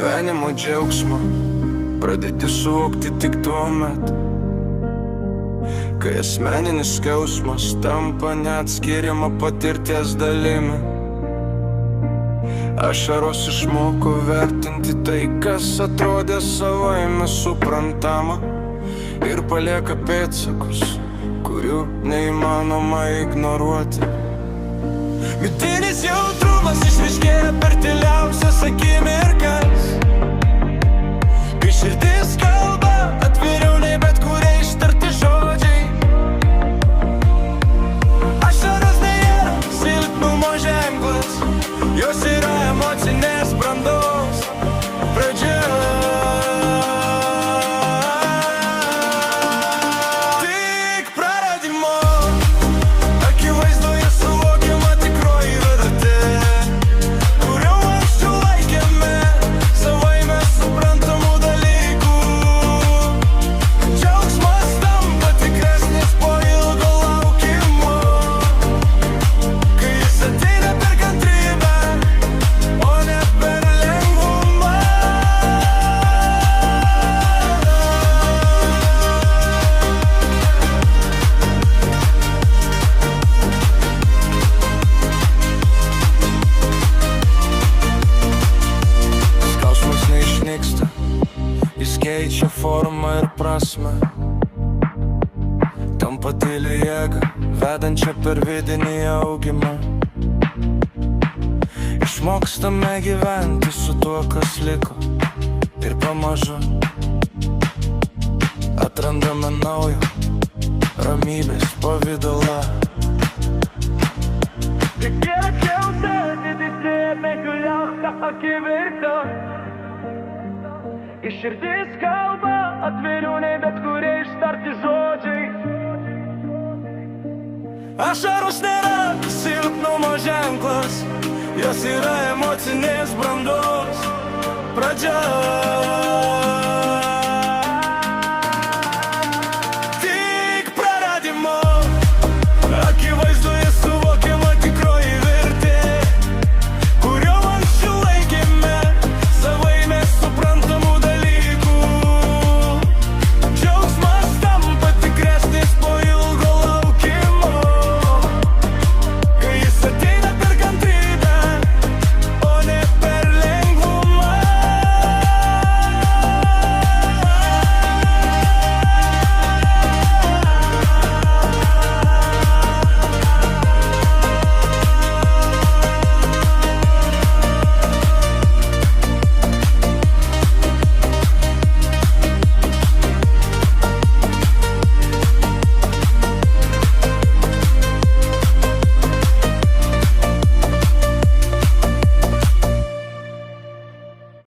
gyvenimo džiaugsmą pradedi suvokti tik tuomet, kai asmeninis skausmas tampa neatskiriama patirties dalimi. Ašaros išmoko vertinti tai, kas atrodė savaime suprantama, ir palieka pėdsakus, kurių neįmanoma ignoruoti. Vidinis jautrumas išryškėja per tyliausias akimirkas, kai širdis kalba atviriau nei bet kurie ištarti žodžiai. Ašaros nėra silpnumo ženklas, jos yra emocinės brandos pradžia. Jis keičia formą ir prasmę, tampa tyli jėga, vedančia per vidinį augimą. Išmokstame gyventi su tuo, kas liko, ir pamažu atrandame naują ramybės pavidalą. Iš širdis kalba atviriau nei bet kurie ištarti žodžiai. Ašaros nėra silpnumo ženklas, jos yra emocinės brandos pradžia.